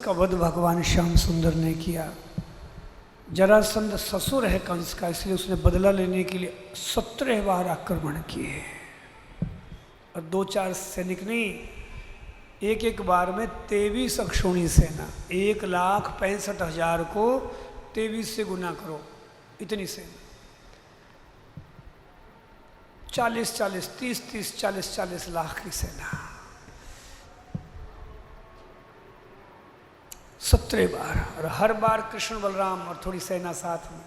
का वध भगवान श्याम सुंदर ने किया। जरासंध ससुर है कंस का, इसलिए उसने बदला लेने के लिए 17 बार आक्रमण किए और 2-4 सैनिक नहीं, एक बार में 23 अक्षौणी सेना, 1,65,000 को 23 से गुना करो, इतनी सेना, 40-40, 30-30, 40-40 लाख की सेना, 17 बार। और हर बार कृष्ण बलराम और थोड़ी सेना साथ में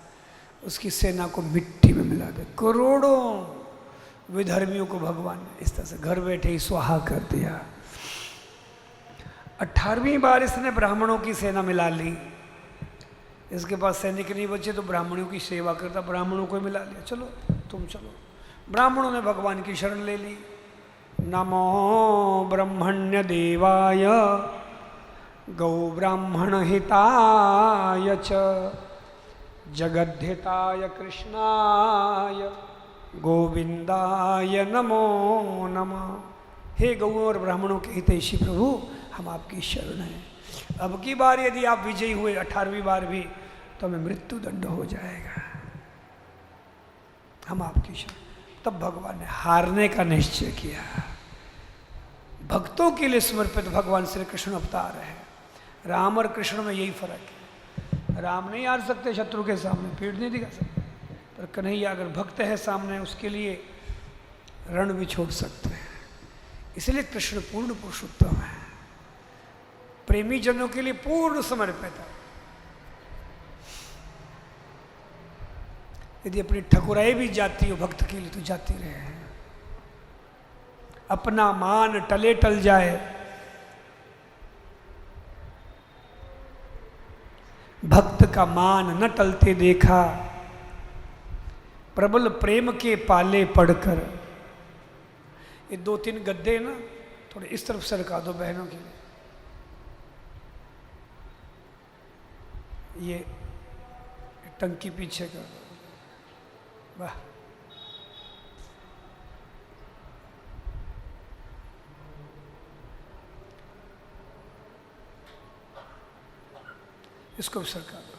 उसकी सेना को मिट्टी में मिला दे। करोड़ों विधर्मियों को भगवान ने इस तरह से घर बैठे ही स्वाहा कर दिया। 18वीं बार इसने ब्राह्मणों की सेना मिला ली। इसके पास सैनिक नहीं बचे तो ब्राह्मणों की सेवा करता, ब्राह्मणों को मिला लिया, चलो तुम चलो। ब्राह्मणों ने भगवान की शरण ले ली। नमो ब्रह्मण्य देवाय गौ ब्राह्मण हिताय च जगद्धिताय कृष्णाय गोविंदाय नमो नमः। हे गौ और ब्राह्मणों के हितैषी प्रभु, हम आपकी शरण हैं। अब की बार यदि आप विजयी हुए 18वीं बार भी तो हमें मृत्यु दंड हो जाएगा, हम आपकी शरण। तब भगवान ने हारने का निश्चय किया। भक्तों के लिए समर्पित भगवान श्री कृष्ण अवतार है। राम और कृष्ण में यही फर्क है। राम नहीं हार सकते शत्रु के सामने, पीठ नहीं दिखा सकते, पर कन्हैया अगर भक्त है सामने उसके लिए रण भी छोड़ सकते हैं। इसलिए कृष्ण पूर्ण पुरुषोत्तम है, प्रेमी जनों के लिए पूर्ण समर्पित है। यदि अपनी ठकुराई भी जाती हो भक्त के लिए तो जाती रहे। अपना मान टले टल जाए, भक्त का मान न टलते देखा, प्रबल प्रेम के पाले पढ़कर। ये 2-3 गद्दे ना थोड़े इस तरफ सरका दो बहनों के लिए। ये टंकी पीछे कर दो, वाह। इसको भी सरका दो,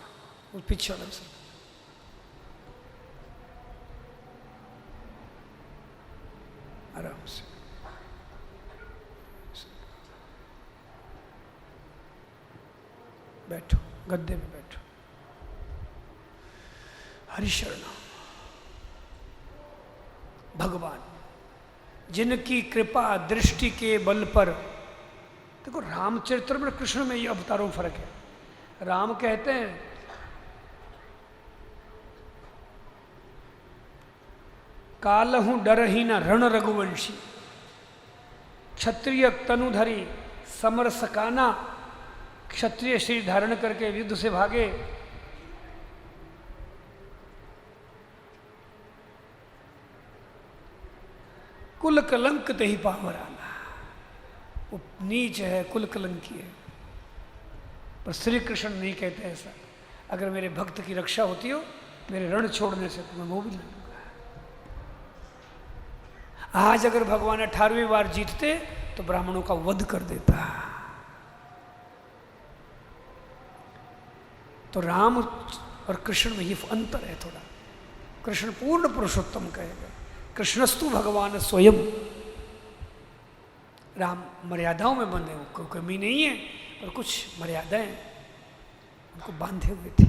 वो पीछे वाला भी सरका। आराम से बैठो, गद्दे में बैठो। हरिशरण भगवान जिनकी कृपा दृष्टि के बल पर। देखो रामचरित्र में कृष्ण में ये अवतारों में फर्क है। राम कहते हैं कालहु डरही न रण रघुवंशी, क्षत्रिय तनुधरी समर सकाना। क्षत्रिय शरीर धारण करके युद्ध से भागे। कुल कलंक ते ही पावराना। वो नीच है, कुल कलंकी है। पर श्री कृष्ण नहीं कहते ऐसा। अगर मेरे भक्त की रक्षा होती हो मेरे रण छोड़ने से तो मैं वो भी ले लूंगा। आज अगर भगवान 18वीं बार जीतते तो ब्राह्मणों का वध कर देता। तो राम और कृष्ण में ये अंतर है थोड़ा। कृष्ण पूर्ण पुरुषोत्तम कहेगा, कृष्णस्तु भगवान स्वयं। राम मर्यादाओं में बंधे हो, कोई कमी नहीं है, पर कुछ मर्यादाएं उनको बांधे हुए थे।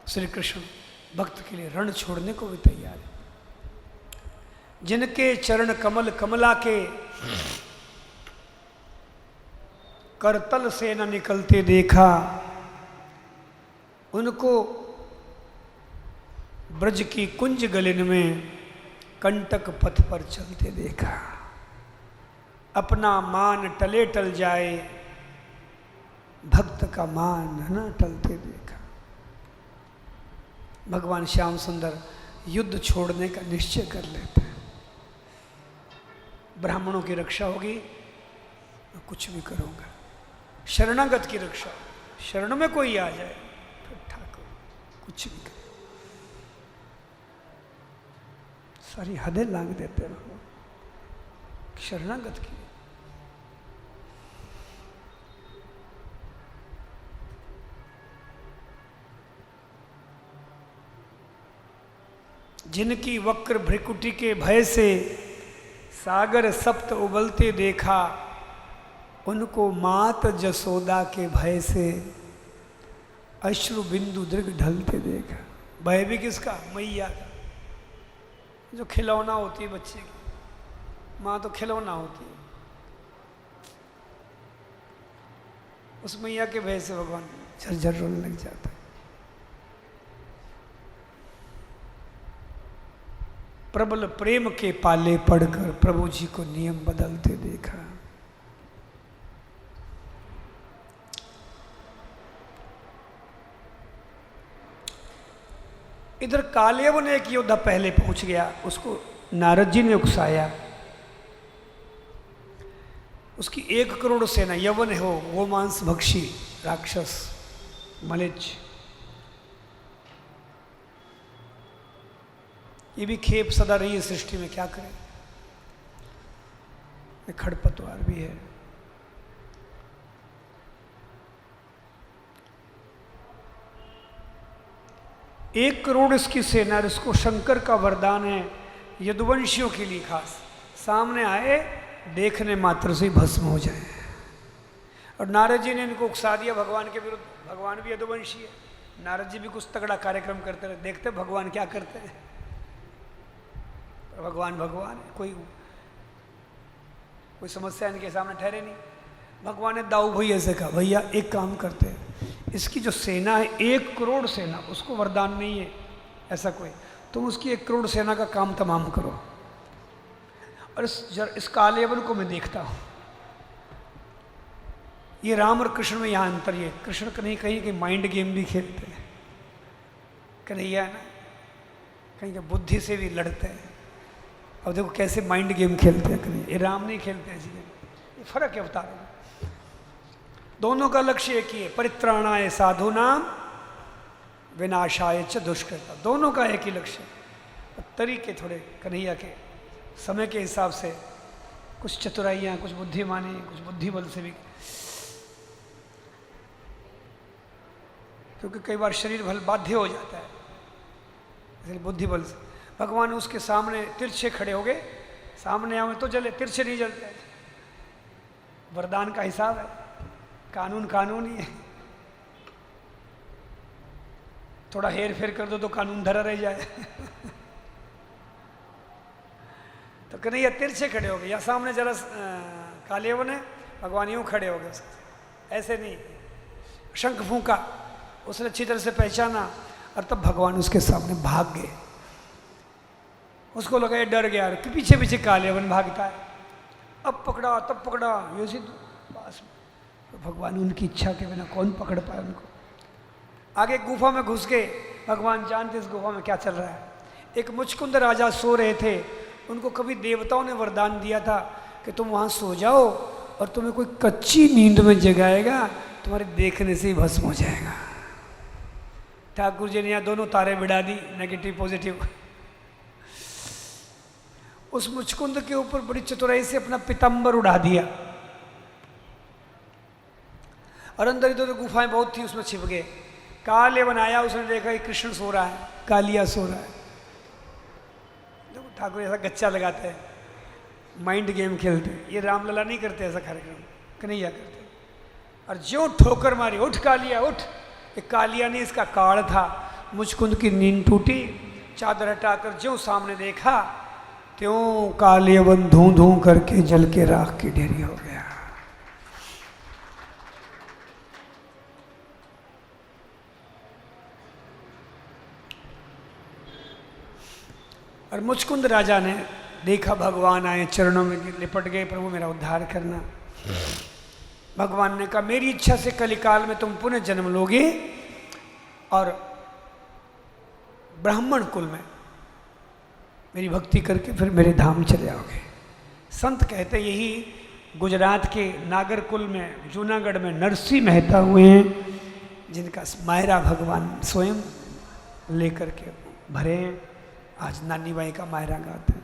श्री कृष्ण भक्त के लिए रण छोड़ने को भी तैयार है। जिनके चरण कमल कमला के करतल से न निकलते देखा, उनको ब्रज की कुंज गलिन में कंटक पथ पर चलते देखा। अपना मान टले टल जाए, भक्त का मान न टलते देखा। भगवान श्याम सुंदर युद्ध छोड़ने का निश्चय कर लेते हैं। ब्राह्मणों की रक्षा होगी, मैं कुछ भी करूंगा। शरणागत की रक्षा, शरण में कोई आ जाए फिर ठाकुर कुछ भी करे, सारी हदें लांग देते रहो। शरणागत किए। जिनकी वक्र भ्रिकुटी के भय से सागर सप्त उबलते देखा, उनको मात जसोदा के भय से अश्रु बिंदु दीर्घ ढलते देखा। भय भी किसका? मैया का, जो खिलौना होती है बच्चे की। माँ तो खिलौना होती है, उस मैया के भय से भगवान झरझर रोने लग जाता है। प्रबल प्रेम के पाले पड़कर प्रभु जी को नियम बदलते देखा। इधर कालेवन एक योद्धा पहले पहुंच गया, उसको नारद जी ने उकसाया। उसकी 1 करोड़ सेना, यवन हो गोमांस भक्षी राक्षस मलेच्छ, ये भी खेप सदा रही है सृष्टि में, क्या करें। खड़पतवार भी है। एक करोड़ इसकी सेना, इसको शंकर का वरदान है यदुवंशियों के लिए खास, सामने आए देखने मात्र से भस्म हो जाए। और नारद जी ने इनको उकसा दिया भगवान के विरुद्ध। भगवान भी यदुवंशी है, नारद जी भी कुछ तगड़ा कार्यक्रम करते रहे, देखते भगवान क्या करते हैं। भगवान भगवान है, कोई समस्या इनके सामने ठहरे नहीं। भगवान ने दाऊ भैया से कहा, भैया एक काम करते हैं, इसकी जो सेना है 1 करोड़ सेना, उसको वरदान नहीं है ऐसा कोई, तुम उसकी 1 करोड़ सेना का काम तमाम करो, और इस कालेवन को मैं देखता हूँ। ये राम और कृष्ण में यहाँ अंतर है। कृष्ण कहीं कहीं माइंड गेम भी खेलते हैं, कन्हैया है ना, कहीं बुद्धि से भी लड़ते हैं। अब देखो कैसे माइंड गेम खेलते हैं कन्हैया, ये राम नहीं खेलते ऐसी गेम। ये फर्क है अवतार में। दोनों का लक्ष्य एक ही है, परित्राणाय साधूनाम विनाशाय च दुष्कृता। दोनों का एक ही लक्ष्य। तरीके थोड़े कन्हैया के समय के हिसाब से, कुछ चतुराइयाँ, कुछ बुद्धिमानी, कुछ बुद्धि बल से भी, क्योंकि कई बार शरीर बल बाध्य हो जाता है, इसलिए बुद्धि बल से। भगवान उसके सामने तिरछे खड़े हो गए, सामने आवे तो जले, तिरछे नहीं जलते। वरदान का हिसाब है, कानून कानून ही है। थोड़ा हेर फेर कर दो तो कानून धरा रह जाए। तो कन्हैया तिरछे खड़े हो गए, या सामने जरा कालेवन है, भगवान यूं खड़े हो गए, ऐसे नहीं। शंख फूंका, उसने अच्छी तरह से पहचाना, और तब भगवान उसके सामने भाग गए। उसको लगा ये डर गया, कि पीछे पीछे कालेवन भागता है, अब पकड़ा तब पकड़ा, ये सी पास में। तो भगवान उनकी इच्छा के बिना कौन पकड़ पाए उनको। आगे गुफा में घुस गए, भगवान जानते इस गुफा में क्या चल रहा है। एक मुचकुंद राजा सो रहे थे, उनको कभी देवताओं ने वरदान दिया था कि तुम वहाँ सो जाओ, और तुम्हें कोई कच्ची नींद में जगाएगा, तुम्हारे देखने से ही भस्म हो जाएगा। ठाकुर जी ने यहाँ दोनों तारे बिड़ा दी, नेगेटिव पॉजिटिव। उस मुचकुंद के ऊपर बड़ी चतुराई से अपना पितंबर उड़ा दिया, और अंदर इधर गुफाएं बहुत थी, उसमें छिप गए। कालेवन आया, उसने देखा कि कृष्ण सो रहा है, कालिया सो रहा है। ठाकुर ऐसा गच्चा लगाते हैं, माइंड गेम खेलते हैं। ये रामलला नहीं करते ऐसा कार्यक्रम, कन्हैया करते। और ज्यों ठोकर मारी, उठ कालिया उठ। एक कालिया नहीं, इसका काल था। मुचकुंद की नींद टूटी, चादर हटाकर ज्यों सामने देखा, त्यों कालेवन धू धू करके जल के राख की ढेरी हो गया। और मुचकुंद राजा ने देखा भगवान आए, चरणों में लिपट गए, प्रभु मेरा उद्धार करना। भगवान ने कहा मेरी इच्छा से कलिकाल में तुम पुनः जन्म लोगे, और ब्राह्मण कुल में मेरी भक्ति करके फिर मेरे धाम चले आओगे। संत कहते यही गुजरात के नागरकुल में, जूनागढ़ में नरसिंह मेहता हुए हैं, जिनका मायरा भगवान स्वयं लेकर के भरे हैं। आज नानी बाई का मायरा गाते हैं।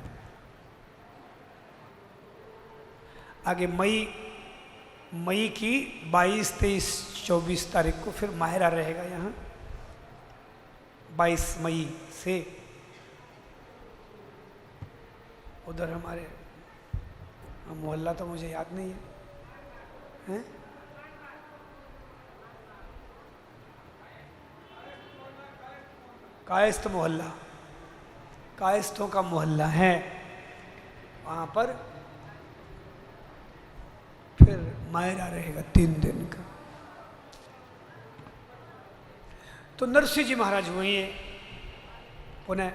आगे मई की 22, 23, 24 तारीख को फिर माहिरा रहेगा यहाँ 22 मई से। उधर हमारे मोहल्ला तो मुझे याद नहीं है? कायस्थ मोहल्ला, कायस्थों का मोहल्ला है, वहाँ पर फिर मायरा रहेगा 3 दिन का। तो नरसिंह जी महाराज हुए पुनः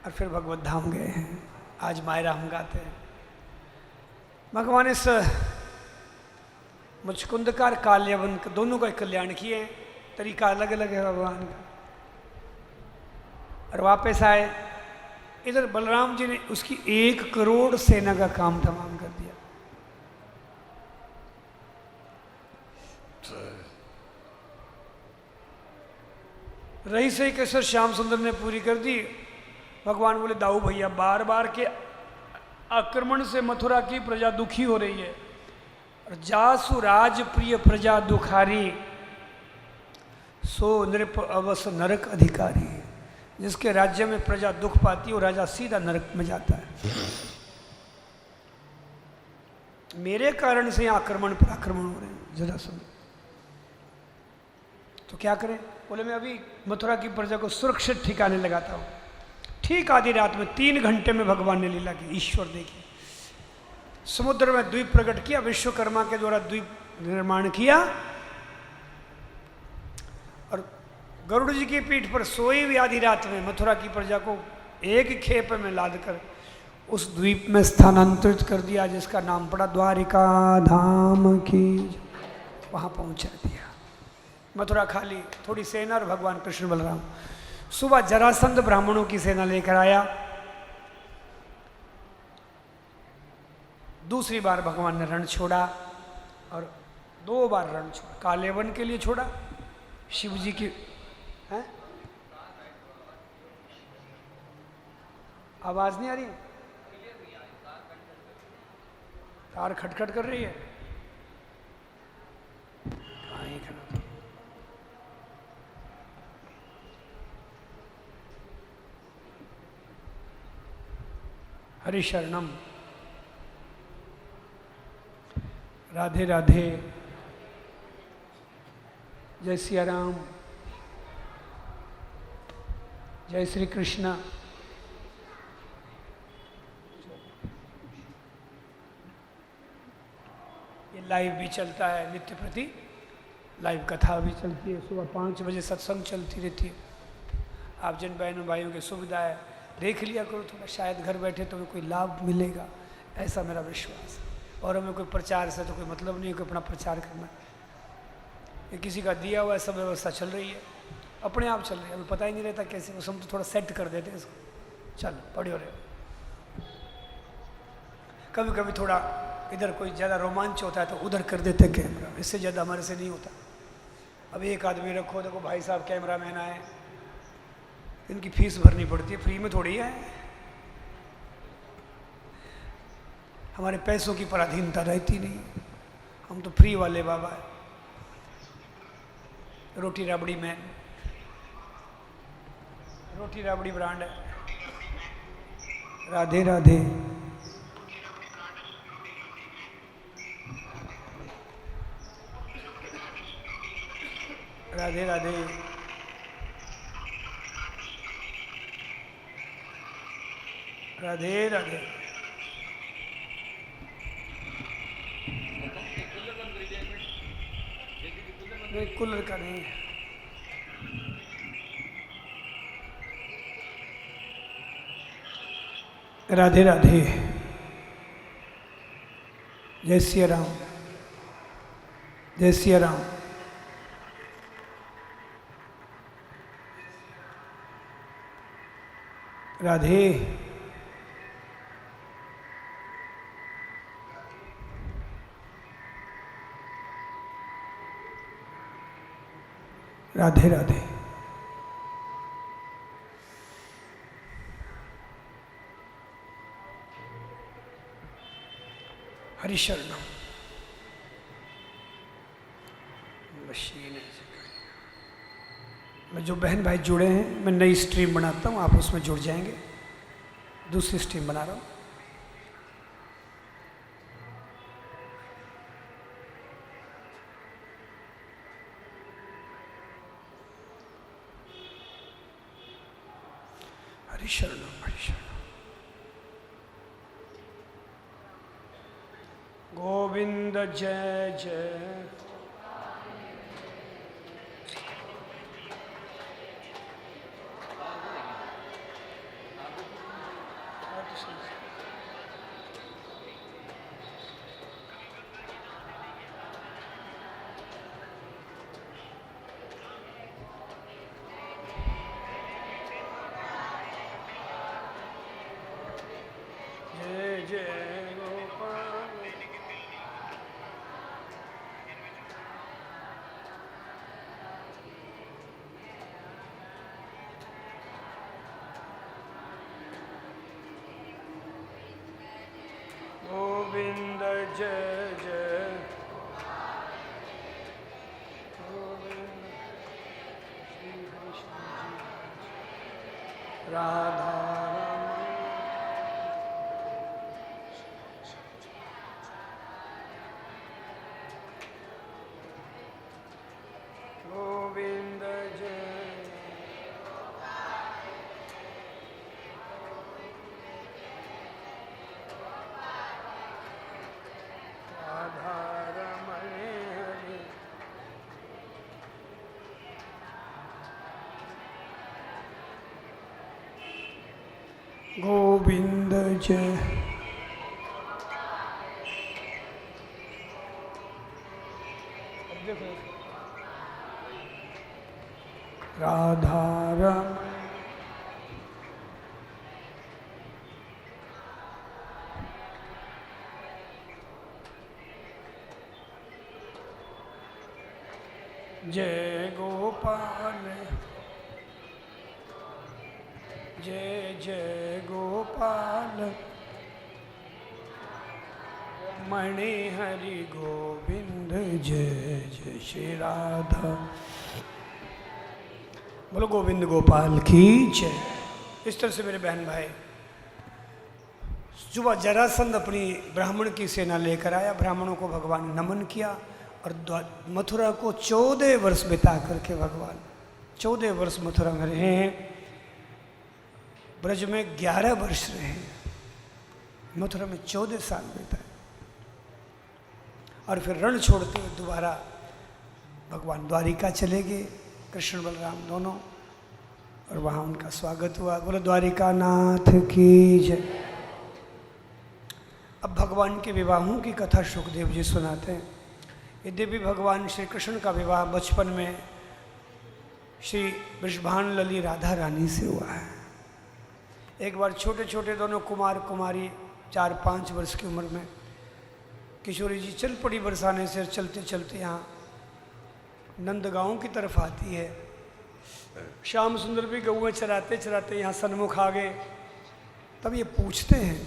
और फिर भगवत धाम गए हैं। आज मायरा हम गाते हैं। भगवान इस मुचकुंदकार काल्यवन दोनों का कल्याण किए हैं, तरीका अलग अलग है भगवान का। और वापस आए, इधर बलराम जी ने उसकी 1 करोड़ सेना का काम तमाम कर दिया। रही सही कसर श्याम सुंदर ने पूरी कर दी। भगवान बोले दाऊ भैया, बार बार के आक्रमण से मथुरा की प्रजा दुखी हो रही है, और जासु राज प्रिय प्रजा दुखारी, सो नृप अवस नरक अधिकारी। जिसके राज्य में प्रजा दुख पाती है वो राजा सीधा नरक में जाता है। मेरे कारण से आक्रमण पर आक्रमण हो रहे हैं, जरा सुन। तो क्या करें? बोले मैं अभी मथुरा की प्रजा को सुरक्षित ठिकाने लगाता हूँ। ठीक आधी रात में 3 घंटे में भगवान ने लीला की। ईश्वर देखिए, समुद्र में द्वीप प्रकट किया, विश्वकर्मा के द्वारा द्वीप निर्माण किया, और गरुड़ जी की पीठ पर सोई हुई आधी रात में मथुरा की प्रजा को एक खेप में लाद कर उस द्वीप में स्थानांतरित कर दिया, जिसका नाम पड़ा द्वारिका धाम की। वहां पहुंचा दिया। मथुरा खाली, थोड़ी सेना और भगवान कृष्ण बलराम। सुबह जरासंध ब्राह्मणों की सेना लेकर आया। दूसरी बार भगवान ने रण छोड़ा, और 2 बार रण छोड़ा। कालेवन के लिए छोड़ा, शिव जी की है? आवाज नहीं आ रही? तार खटखट कर रही है। कहाँ ही खड़ा? हरि शरणम। राधे राधे। जय सिया राम, जय श्री कृष्ण। ये लाइव भी चलता है नित्य प्रति, लाइव कथा भी चलती है। सुबह 5 बजे सत्संग चलती रहती है। आप जिन बहनों भाइयों की सुविधा है देख लिया करो थोड़ा, शायद घर बैठे तुम्हें कोई लाभ मिलेगा, ऐसा मेरा विश्वास है। और हमें कोई प्रचार से तो कोई मतलब नहीं है कि अपना प्रचार करना। ये किसी का दिया हुआ सब व्यवस्था चल रही है, अपने आप चल रही है। हमें पता ही नहीं रहता कैसे, बस हम तो थोड़ा सेट कर देते हैं इसको, चल पढ़ो रहे। कभी कभी थोड़ा इधर कोई ज़्यादा रोमांच होता है तो उधर कर देते कैमरा, इससे ज़्यादा हमारे से नहीं होता। अब एक आदमी रखो, देखो भाई साहब कैमरा मैन आए, इनकी फीस भरनी पड़ती है, फ्री में थोड़ी है। हमारे पैसों की पराधीनता रहती नहीं, हम तो फ्री वाले बाबा है। रोटी राबड़ी मैन, रोटी राबड़ी ब्रांड है। राधे राधे। राधे राधे। राधे राधे। नहीं, कूलर का नहीं है। राधे राधे। जय सिया राम, जय सिया राम। राधे। राधे राधे। हरिशरणम। मशीन में जो बहन भाई जुड़े हैं, मैं नई स्ट्रीम बनाता हूँ, आप उसमें जुड़ जाएंगे। दूसरी स्ट्रीम बना रहा हूँ। हरिशरणम हरिशरणम। गोविंद जय जय। जय जय गोपाल। गोविंद जय जय। गोविंद श्री कृष्ण जी राधा गोविंद जय। राधा रमण हरे। गोविंद जय। राधा रमण। जय गोपाल जय जय गोपाल। मणि हरि गोविंद जय जय श्री राधा। बोलो गोविंद गोपाल की जय। इस तरह से मेरे बहन भाई, सुबह जरासंध अपनी ब्राह्मण की सेना लेकर आया, ब्राह्मणों को भगवान ने नमन किया और मथुरा को 14 वर्ष बिता करके भगवान 14 वर्ष मथुरा में रहे हैं। ब्रज में 11 वर्ष रहे, मथुरा में 14 साल बिताए और फिर रण छोड़ते हुए दोबारा भगवान द्वारिका चले गए, कृष्ण बलराम दोनों, और वहाँ उनका स्वागत हुआ। बोलो द्वारिका नाथ की जय। अब भगवान के विवाहों की कथा सुखदेव जी सुनाते हैं। यद्यपि भगवान श्री कृष्ण का विवाह बचपन में श्री वृषभान लली राधा रानी से हुआ है। एक बार छोटे छोटे दोनों कुमार कुमारी 4-5 वर्ष की उम्र में किशोरी जी चल पड़ी बरसाने से। चलते चलते यहाँ नंदगांव की तरफ आती है। श्याम सुंदर भी गऊ चराते चराते यहाँ सन्मुख आ गए। तब ये पूछते हैं,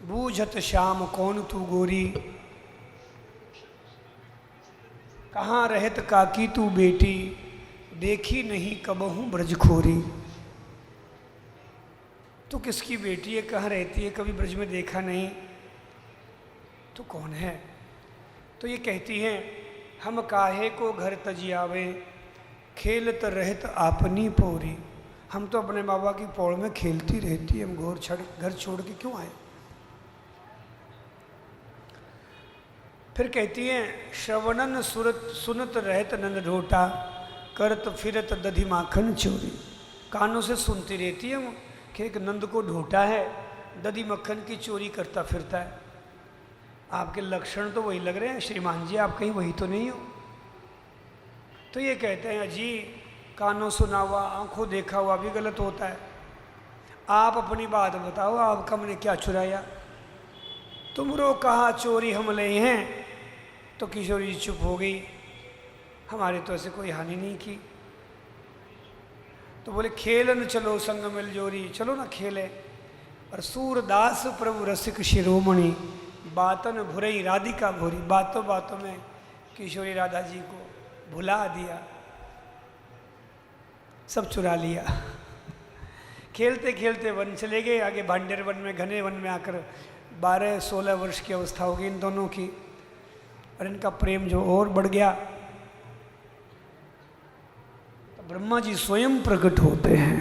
बूझत श्याम कौन तू गोरी, कहाँ रहत काकी तू बेटी, देखी नहीं कबहू ब्रजखोरी। तो किसकी बेटी है, कहाँ रहती है, कभी ब्रज में देखा नहीं, तो कौन है? तो ये कहती हैं, हम काहे को घर तजियावे, खेलत रहत आपनी पोरी। हम तो अपने बाबा की पौड़ में खेलती रहती, हम घर छोड़ के क्यों आए? फिर कहती हैं, श्रवणन सुनत रहत नंद ढोटा, करत फिरत दधी माखन चोरी। कानों से सुनती रहती है कि एक नंद को ढोटा है, दधी मक्खन की चोरी करता फिरता है। आपके लक्षण तो वही लग रहे हैं श्रीमान जी, आप कहीं वही तो नहीं हो। तो ये कहते हैं, अजी कानों सुना हुआ आंखों देखा हुआ भी गलत होता है। आप अपनी बात बताओ, आपका हमने क्या चुराया? तुमरो कहा चोरी हम ले हैं। तो किशोरी जी चुप हो गई, हमारे तो ऐसे कोई हानि नहीं की। तो बोले, खेलन चलो संग मिल जोरी, चलो ना खेले। और सूरदास प्रभु रसिक शिरोमणि, बातन भुरई राधिका भूरी, बातों बातों में किशोरी राधा जी को भुला दिया, सब चुरा लिया। खेलते खेलते वन चले गए, आगे भांडेर वन में, घने वन में आकर 12-16 वर्ष की अवस्था हो गई इन दोनों की, और इनका प्रेम जो और बढ़ गया। तो ब्रह्मा जी स्वयं प्रकट होते हैं,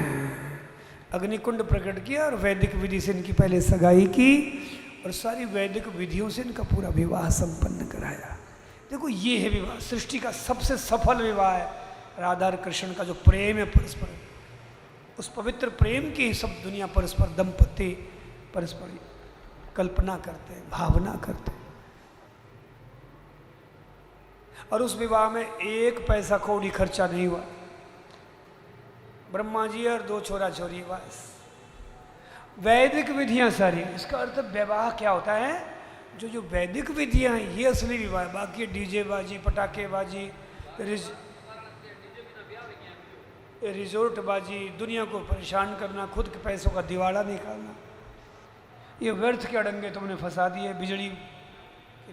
अग्निकुंड प्रकट किया और वैदिक विधि से इनकी पहले सगाई की और सारी वैदिक विधियों से इनका पूरा विवाह संपन्न कराया। देखो ये है विवाह, सृष्टि का सबसे सफल विवाह है राधा और कृष्ण का जो प्रेम है परस्पर। उस पवित्र प्रेम की सब दुनिया परस्पर दंपति परस्पर कल्पना करते हैं, भावना करते हैं। और उस विवाह में 1 पैसा कौड़ी खर्चा नहीं हुआ। ब्रह्मा जी और 2 छोरा छोरी, बस वैदिक विधियां सारी। इसका अर्थ विवाह क्या होता है, जो वैदिक विधियां हैं ये असली विवाह है। बाकी डीजे बाजी, पटाखे बाजी, रिजोर्ट बाजी, दुनिया को परेशान करना, खुद के पैसों का दिवाला निकालना, ये व्यर्थ के अड़ंगे तुमने फंसा दिए। बिजली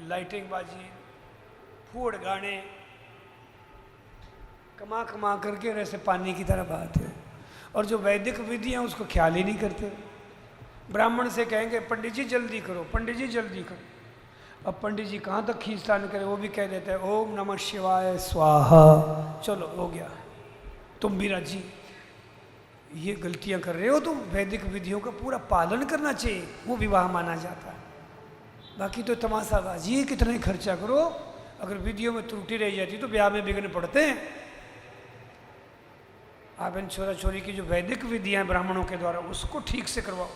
लाइटिंग बाजी, फूड गाने, कमा कमा करके वैसे पानी की तरह बात है। और जो वैदिक विधियां उसको ख्याल ही नहीं करते। ब्राह्मण से कहेंगे पंडित जी जल्दी करो, पंडित जी जल्दी करो। अब पंडित जी कहाँ तक खींचतान करे, वो भी कह देते हैं ओम नमः शिवाय स्वाहा, चलो हो गया, तुम भी राजी। ये गलतियां कर रहे हो तुम। वैदिक विधियों का पूरा पालन करना चाहिए, वो विवाह माना जाता है। बाकी तो तमाशाबाजी है, कितना ही खर्चा करो, अगर विधियों में त्रुटि रह जाती तो ब्याह में विघ्न पड़ते हैं। आप इन छोरा छोरी की जो वैदिक विधियां हैं ब्राह्मणों के द्वारा, उसको ठीक से करवाओ,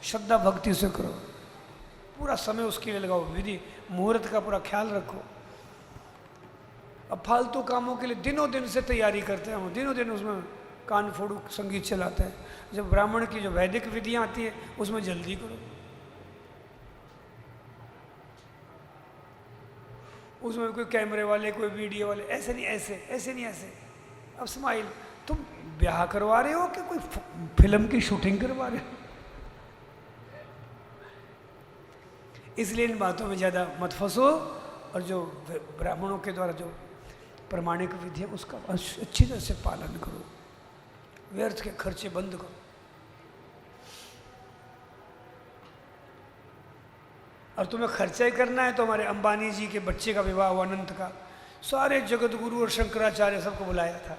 श्रद्धा भक्ति से करो, पूरा समय उसके लिए लगाओ, विधि मुहूर्त का पूरा ख्याल रखो। अब फालतू कामों के लिए दिनों दिन से तैयारी करते हैं हम, दिनों दिन उसमें कान फोड़ू संगीत चलाते हैं। जब ब्राह्मण की जो वैदिक विधियां आती है उसमें जल्दी करो, उसमें कोई कैमरे वाले, कोई वीडियो वाले, ऐसे नहीं ऐसे, ऐसे नहीं ऐसे। अब स्माइल, तुम ब्याह करवा रहे हो कि कोई फिल्म की शूटिंग करवा रहे हो? इसलिए इन बातों में ज़्यादा मत फंसो, और जो ब्राह्मणों के द्वारा जो प्रमाणिक विधि है उसका अच्छी तरह से पालन करो, व्यर्थ के खर्चे बंद करो। और तुम्हें खर्चा ही करना है तो हमारे अंबानी जी के बच्चे का विवाह हुआ, अनंत का, सारे जगत गुरु और शंकराचार्य सबको बुलाया था,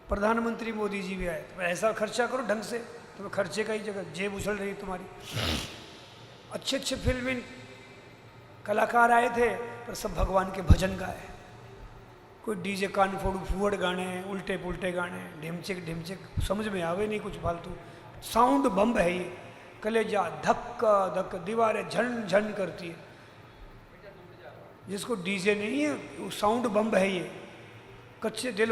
प्रधानमंत्री मोदी जी भी आए। तो ऐसा खर्चा करो ढंग से, तुम्हें खर्चे का ही जगह, जेब उछल रही तुम्हारी। अच्छे अच्छे फिल्मी कलाकार आए थे, पर सब भगवान के भजन गाए। कोई डीजे कान फोड़ू फूड गाने, उल्टे पुल्टे गाने, ढिमचिक ढिमचिक, समझ में आवे नहीं कुछ, फालतू साउंड बम्ब है ये। कलेजा धक्का धक, दीवारें झन झन करती है। जिसको डीजे नहीं है वो साउंड बम्ब है ये, कच्चे दिल